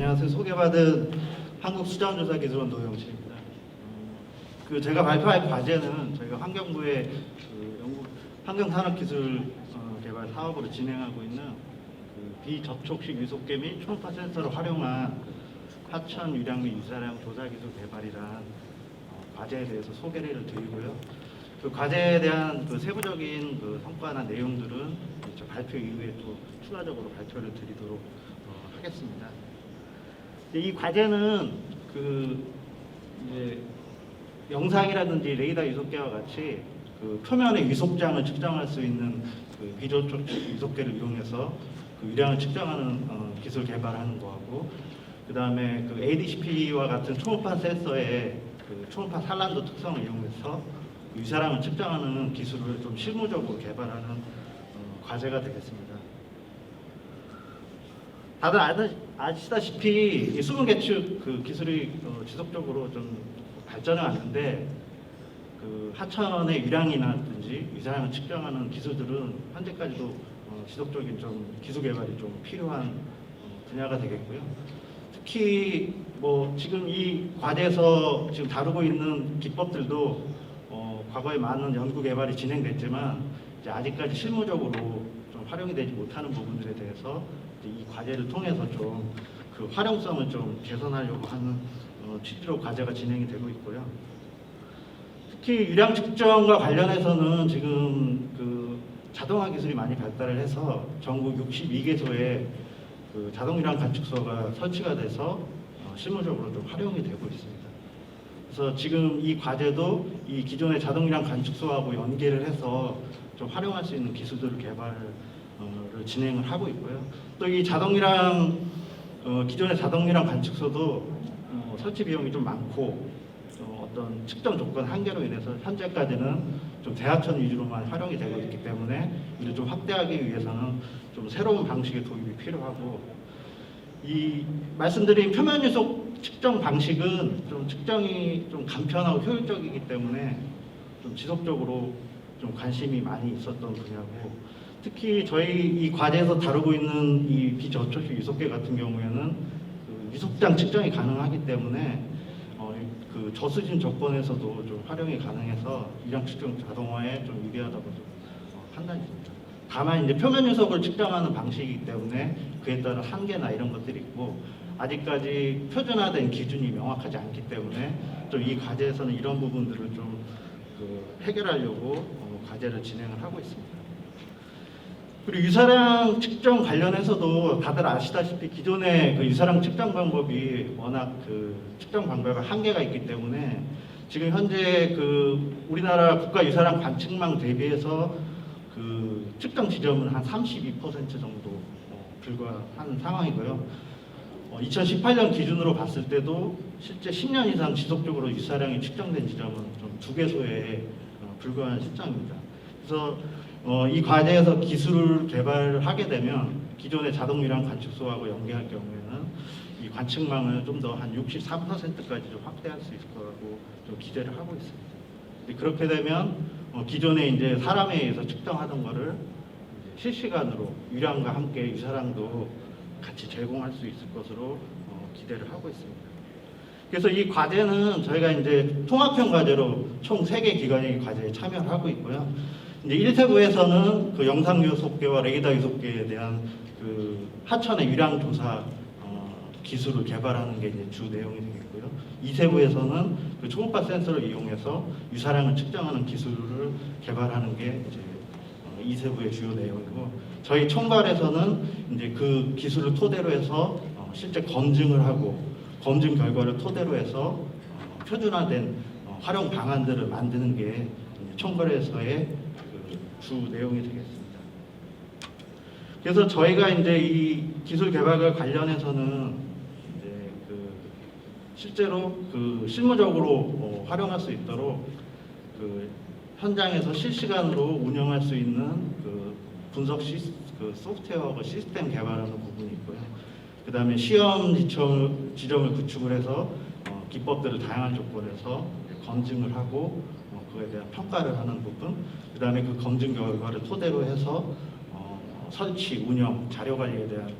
안녕하세요. 소개받은 한국수자원조사기술원 노영식입니다. 제가 발표할 과제는 저희가 환경부의 환경산업기술 개발 사업으로 진행하고 있는 비접촉식 위속계 및 초음파 센서를 활용한 하천 유량 및 유사량 조사기술 개발이란 과제에 대해서 소개를 드리고요. 그 과제에 대한 세부적인 성과나 내용들은 발표 이후에 또 추가적으로 발표를 드리도록 하겠습니다. 이 과제는 이제 영상이라든지 레이더 위속계와 같이 표면의 위속장을 측정할 수 있는 비접촉식 위속계를 이용해서 유량을 측정하는 기술 개발하는 거하고, 그 다음에 ADCP와 같은 초음파 센서의 초음파 산란도 특성을 이용해서 유사량을 측정하는 기술을 좀 실무적으로 개발하는 과제가 되겠습니다. 다들 아시다시피 이 수분 계측 기술이 지속적으로 좀 발전해 왔는데, 하천의 유량이라든지 유사량을 측정하는 기술들은 현재까지도 지속적인 좀 기술 개발이 좀 필요한 분야가 되겠고요. 특히 지금 이 과제에서 지금 다루고 있는 기법들도 과거에 많은 연구 개발이 진행됐지만 이제 아직까지 실무적으로 좀 활용이 되지 못하는 부분들에 대해서 이 과제를 통해서 좀 활용성을 좀 개선하려고 하는 취지로 과제가 진행이 되고 있고요. 특히 유량 측정과 관련해서는 지금 자동화 기술이 많이 발달을 해서 전국 62개소에 자동 유량 관측소가 설치가 돼서 실무적으로 좀 활용이 되고 있습니다. 그래서 지금 이 과제도 이 기존의 자동 유량 관측소하고 연계를 해서 좀 활용할 수 있는 기술들 개발을 진행을 하고 있고요. 또 이 기존의 자동 유량 관측소도 설치 비용이 좀 많고 어떤 측정 조건 한계로 인해서 현재까지는 좀 대하천 위주로만 활용이 되고 있기 때문에 이를 좀 확대하기 위해서는 좀 새로운 방식의 도입이 필요하고, 이 말씀드린 표면 위속 측정 방식은 좀 측정이 좀 간편하고 효율적이기 때문에 좀 지속적으로 좀 관심이 많이 있었던 분야고, 특히 저희 이 과제에서 다루고 있는 이 비접촉식 위속계 같은 경우에는 위속장 측정이 가능하기 때문에 저수진 조건에서도 좀 활용이 가능해서 유량 측정 자동화에 좀 유리하다고 좀 판단이 됩니다. 다만 이제 표면 위속을 측정하는 방식이기 때문에 그에 따른 한계나 이런 것들이 있고, 아직까지 표준화된 기준이 명확하지 않기 때문에 좀 이 과제에서는 이런 부분들을 좀 해결하려고 과제를 진행을 하고 있습니다. 그리고 유사량 측정 관련해서도 다들 아시다시피 기존의 유사량 측정 방법이 워낙 측정 방법에 한계가 있기 때문에 지금 현재 우리나라 국가 유사량 관측망 대비해서 측정 지점은 한 32% 정도 불과한 상황이고요. 2018년 기준으로 봤을 때도 실제 10년 이상 지속적으로 유사량이 측정된 지점은 좀 2개소에 불과한 실정입니다. 그래서 이 과제에서 기술을 개발하게 되면 기존의 자동 유량 관측소하고 연계할 경우에는 이 관측망을 좀 더 한 63%까지 좀 확대할 수 있을 거라고 좀 기대를 하고 있습니다. 그렇게 되면 기존에 이제 사람에 의해서 측정하던 거를 실시간으로 유량과 함께 유사량도 같이 제공할 수 있을 것으로 기대를 하고 있습니다. 그래서 이 과제는 저희가 이제 통합형 과제로 총 3개 기관이 이 과제에 참여를 하고 있고요. 이제 1세부에서는 영상 위속계와 레이더 위속계에 대한 하천의 유량 조사 기술을 개발하는 게 이제 주 내용이 되겠고요. 2세부에서는 초음파 센서를 이용해서 유사량을 측정하는 기술을 개발하는 게 이제 2세부의 주요 내용이고, 저희 총괄에서는 이제 그 기술을 토대로 해서 실제 검증을 하고 검증 결과를 토대로 해서 표준화된 활용 방안들을 만드는 게 총괄에서의 주 내용이 되겠습니다. 그래서 저희가 이제 이 기술 개발과 관련해서는 이제 실제로 실무적으로 활용할 수 있도록 현장에서 실시간으로 운영할 수 있는 분석 소프트웨어 시스템 개발하는 부분이 있고요. 그 다음에 시험 지점을 구축을 해서 기법들을 다양한 조건에서 검증을 하고 그거에 대한 평가를 하는 부분, 그 다음에 그 검증 결과를 토대로 해서 설치, 운영, 자료 관리에 대한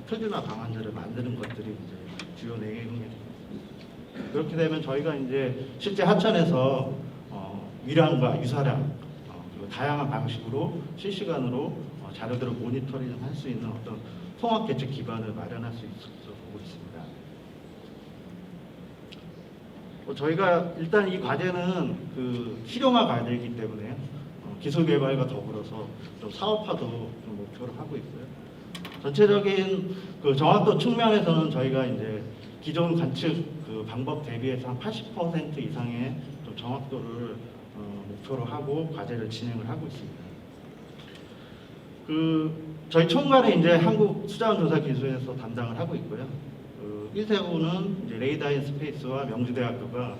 표준화 방안들을 만드는 것들이 이제 주요 내용입니다. 그렇게 되면 저희가 이제 실제 하천에서 위량과 유사량 그리고 다양한 방식으로 실시간으로 자료들을 모니터링할 수 있는 어떤 통합 계측 기반을 마련할 수 있도록 보고 있습니다. 저희가 일단 이 과제는 그 실용화 과제이기 때문에 기술 개발과 더불어서 좀 사업화도 좀 목표로 하고 있고요. 전체적인 그 정확도 측면에서는 저희가 이제 기존 관측 그 방법 대비해서 한 80% 이상의 좀 정확도를 목표로 하고 과제를 진행을 하고 있습니다. 저희 총괄에 이제 한국수자원조사기술에서 담당을 하고 있고요. 1세부는 이제 레이더앤스페이스와 명주대학교가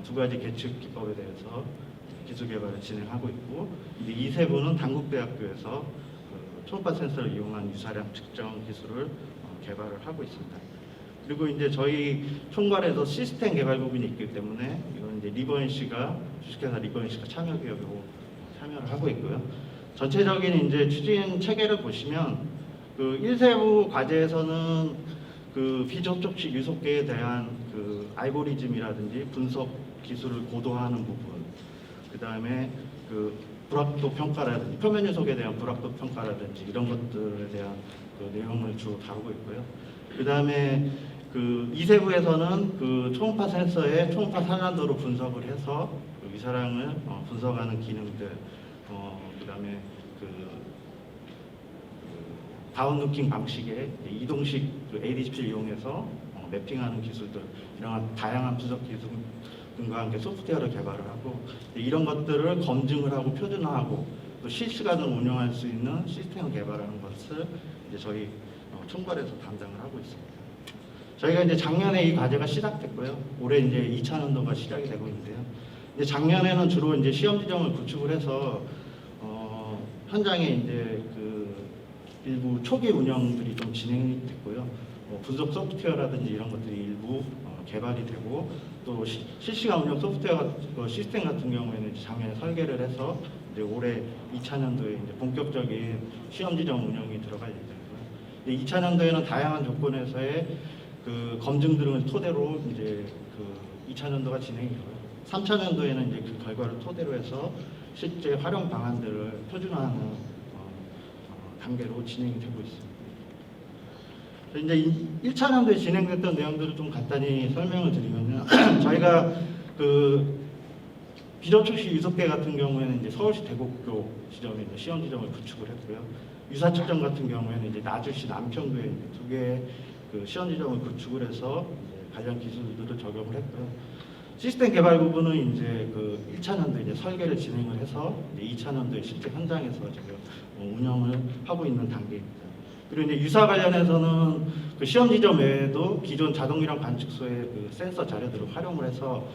두 가지 계측 기법에 대해서 기술 개발을 진행하고 있고, 이제 2세부는 단국대학교에서 초음파 센서를 이용한 유사량 측정 기술을 개발을 하고 있습니다. 그리고 이제 저희 총괄에서 시스템 개발 부분이 있기 때문에 이건 이제 리버인 씨가 주식회사 리버인 씨가 참여 기업으로 참여를 하고 있고요. 전체적인 이제 추진 체계를 보시면 그 1세부 과제에서는 그 비접촉식 유속계에 대한 그 알고리즘이라든지 분석 기술을 고도화하는 부분, 그 다음에 그 불확도 평가라든지 표면 유속에 대한 불확도 평가라든지 이런 것들에 대한 그 내용을 주로 다루고 있고요. 그 다음에 그 2세부에서는 그 초음파 센서의 초음파 산란도를 분석을 해서 그 위사량을 분석하는 기능들, 그 다음에 그 다운루킹 방식의 이동식 그 ADCP를 이용해서 매핑하는 기술들, 이런 다양한 분석 기술 등과 함께 소프트웨어를 개발을 하고, 이런 것들을 검증을 하고 표준화하고 또 실시간으로 운영할 수 있는 시스템을 개발하는 것을 이제 저희 총괄에서 담당을 하고 있습니다. 저희가 이제 작년에 이 과제가 시작됐고요. 올해 이제 2차년도가 시작이 되고 있는데요. 이제 작년에는 주로 이제 시험 지점을 구축을 해서 현장에 이제 그 일부 초기 운영들이 좀 진행이 됐고요. 분석 소프트웨어라든지 이런 것들이 일부 개발이 되고, 또 실시간 운영 소프트웨어 시스템 같은 경우에는 작년에 설계를 해서 이제 올해 2차년도에 이제 본격적인 시험 지점 운영이 들어갈 예정이고요. 2차년도에는 다양한 조건에서의 그 검증 등을 토대로 이제 그 2차년도가 진행이고요. 3차년도에는 이제 그 결과를 토대로 해서 실제 활용 방안들을 표준화하는 단계로 진행이 되고 있습니다. 이제 1차년도에 진행됐던 내용들을 좀 간단히 설명을 드리면요. 저희가 그 비접촉식 유속계 같은 경우에는 이제 서울시 대곡교 지점에 이제 시험 지점을 구축을 했고요. 유사 측정 같은 경우에는 이제 나주시 남평구에 두 개의 그 시험 지점을 구축을 해서 이제 관련 기술들을 적용을 했고요. 시스템 개발 부분은 이제 그 1차년도에 이제 설계를 진행을 해서 이제 2차년도에 실제 현장에서 지금 운영을 하고 있는 단계입니다. 그리고 이제 유사 관련해서는 그 시험 지점 외에도 기존 자동유량 관측소의 그 센서 자료들을 활용을 해서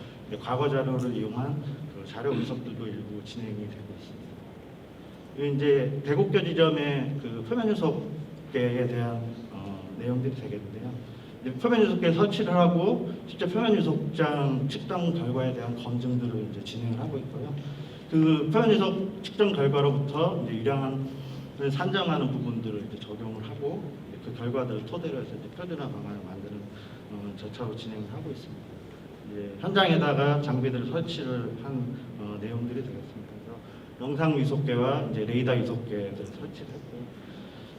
과거 자료를 이용한 그 자료 분석들도 일부 진행이 되고 있습니다. 그리고 이제 대곡교 지점의 그 표면 유속계에 대한 내용들이 되겠는데요. 표면 유속계 설치를 하고 실제 표면 유속장 측정 결과에 대한 검증들을 이제 진행을 하고 있고요. 그 표면 유속 측정 결과로부터 이제 유량을 산정하는 부분들을 이제 적용을 하고 그 결과들을 토대로 해서 이제 표준화 방안을 만드는 절차로 진행을 하고 있습니다. 이제 현장에다가 장비들을 설치를 한 내용들이 되겠습니다. 그래서 영상 유속계와 이제 레이더 유속계들을 설치를 했고,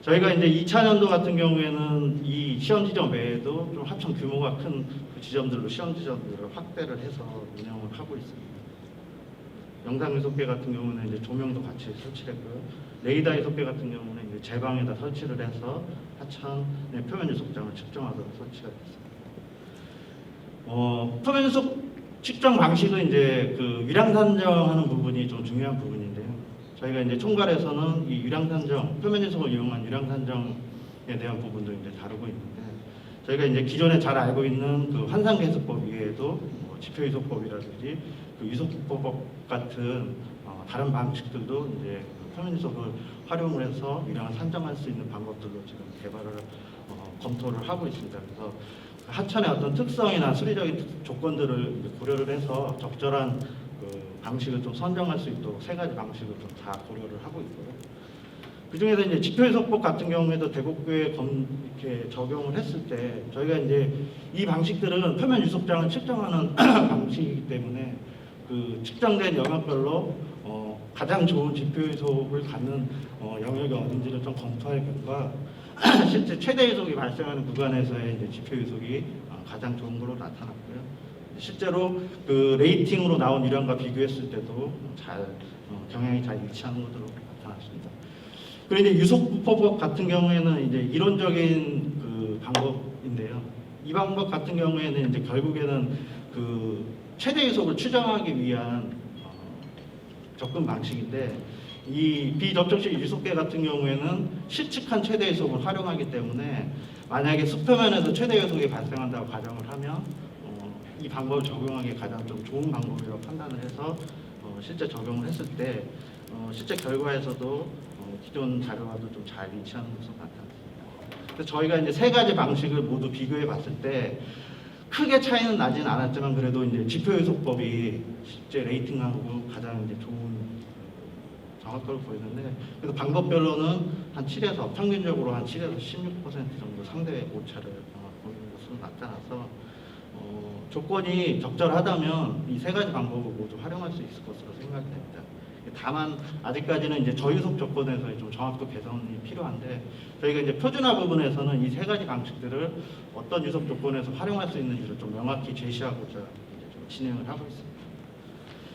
저희가 이제 2차년도 같은 경우에는 이 시험 지점 외에도 좀 합천 규모가 큰 그 지점들로 시험 지점들을 확대를 해서 운영을 하고 있습니다. 영상 유속계 같은 경우는 이제 조명도 같이 설치했고요. 레이더 유속계 같은 경우는 이제 제 방에다 설치를 해서 하천의 표면 유속장을 측정하도록 설치가 됐습니다. 표면 유속 측정 방식은 이제 그 유량 산정하는 부분이 좀 중요한 부분인데요. 저희가 이제 총괄에서는 이 유량 산정, 표면 유속을 이용한 유량 산정에 대한 부분도 이제 다루고 있는데, 저희가 이제 기존에 잘 알고 있는 그 환상계수법 이외에도 지표 유속법이라든지 그 유속법 같은 다른 방식들도 이제 그 표면 유속을 활용을 해서 유량을 산정할 수 있는 방법들도 지금 개발을 검토를 하고 있습니다. 그래서 하천의 어떤 특성이나 수리적인 조건들을 고려를 해서 적절한 그 방식을 좀 선정할 수 있도록 세 가지 방식을 좀 다 고려를 하고 있고요. 그 중에서 이제 지표해석법 같은 경우에도 대곡교에 이렇게 적용을 했을 때 저희가 이제 이 방식들은 표면 유속장을 측정하는 방식이기 때문에 그 측정된 영역별로 가장 좋은 지표해석을 갖는 영역이 어딘지를 좀 검토할 결과 실제 최대 해석이 발생하는 구간에서의 이제 지표해석이 가장 좋은 걸로 나타났고요. 실제로 그 레이팅으로 나온 유량과 비교했을 때도 잘 경향이 잘 일치하는 것으로 나타났습니다. 그리고 이제 유속법 같은 경우에는 이제 이론적인 그 방법인데요. 이 방법 같은 경우에는 이제 결국에는 그 최대 유속을 추정하기 위한 접근 방식인데, 이 비접촉식 유속계 같은 경우에는 실측한 최대 유속을 활용하기 때문에 만약에 수표면에서 최대 유속이 발생한다고 가정을 하면 이 방법을 적용하기 가장 좀 좋은 방법이라고 판단을 해서 실제 적용을 했을 때 실제 결과에서도 기존 자료와도 좀 잘 일치하는 것으로 나타났습니다. 그래서 저희가 이제 세 가지 방식을 모두 비교해 봤을 때 크게 차이는 나진 않았지만 그래도 이제 지표유속법이 실제 레이팅하고 가장 이제 좋은 정확도를 보이는데, 그래서 방법별로는 한 7에서 평균적으로 한 7에서 16% 정도 상대 오차를 보이는 것으로 나타나서 조건이 적절하다면 이 세 가지 방법을 모두 활용할 수 있을 것으로 생각됩니다. 다만 아직까지는 이제 저유속 조건에서의 좀 정확도 개선이 필요한데, 저희가 이제 표준화 부분에서는 이 세 가지 방식들을 어떤 유속 조건에서 활용할 수 있는지를 좀 명확히 제시하고자 이제 좀 진행을 하고 있습니다.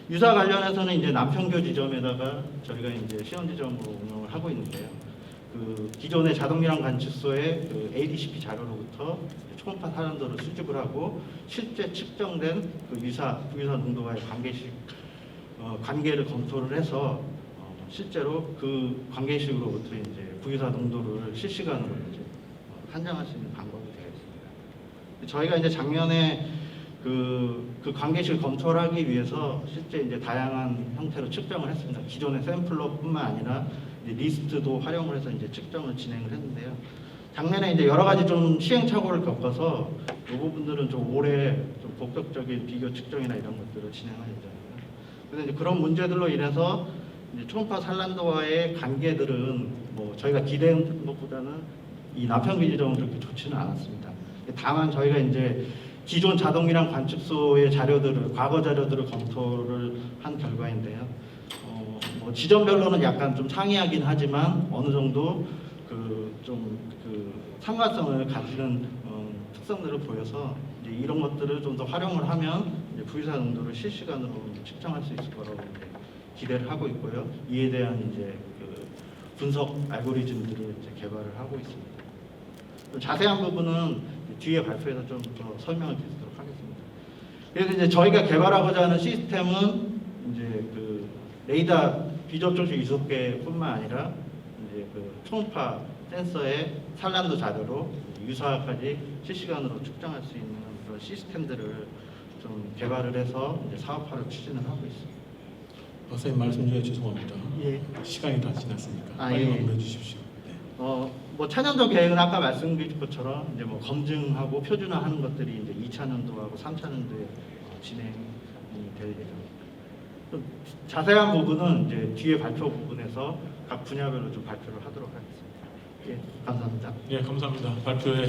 유사 관련해서는 이제 남평교 지점에다가 저희가 이제 시험 지점으로 운영을 하고 있는데요. 그 기존의 자동유량 관측소의 그 ADCP 자료로부터 초음파 사련도를 수집을 하고 실제 측정된 그 유사, 부유사 농도와의 관계를 검토를 해서 실제로 그 관계식으로부터 이제 부유사 농도를 실시간으로 이제 판정할 수 있는 방법이 되겠습니다. 저희가 이제 작년에 그 관계식을 검토를 하기 위해서 실제 이제 다양한 형태로 측정을 했습니다. 기존의 샘플러뿐만 아니라 이제 리스트도 활용을 해서 이제 측정을 진행을 했는데요. 작년에 이제 여러 가지 좀 시행착오를 겪어서 이 부분들은 좀 올해 좀 본격적인 비교 측정이나 이런 것들을 진행할 예정입니다. 그래서 이제 그런 문제들로 인해서 이제 초음파 산란도와의 관계들은 뭐 저희가 기대한 것보다는 이 남평교 지점은 그렇게 좋지는 않았습니다. 다만 저희가 이제 기존 자동유량 관측소의 자료들을, 과거 자료들을 검토를 한 결과인데요. 뭐 지점별로는 약간 좀 상이하긴 하지만 어느 정도 그 상관성을 가지는 특성들을 보여서 이제 이런 것들을 좀 더 활용을 하면 이제 부유사 농도를 실시간으로 측정할 수 있을 거라고 기대를 하고 있고요. 이에 대한 이제 그 분석 알고리즘들을 이제 개발을 하고 있습니다. 좀 자세한 부분은 뒤에 발표에서 좀 더 설명을 드리도록 하겠습니다. 그래서 이제 저희가 개발하고자 하는 시스템은 이제 그 레이더 비접촉식 유속계뿐만 아니라 이제 그 초음파 센서의 산란도 자료로 유사까지 실시간으로 측정할 수 있는 그런 시스템들을 좀 개발을 해서 이제 사업화를 추진을 하고 있습니다. 박사님 말씀 중에 죄송합니다. 예. 시간이 다 지났으니까 빨리 예. 마무리해 주십시오. 네. 뭐 차년도 계획은 아까 말씀드린 것처럼 이제 뭐 검증하고 표준화하는 것들이 이제 2차년도하고 3차년도에 진행이 될 예정입니다. 좀 자세한 부분은 이제 뒤에 발표 부분에서 각 분야별로 좀 발표를 하도록 하겠습니다. 예, 감사합니다. 예, 감사합니다. 발표에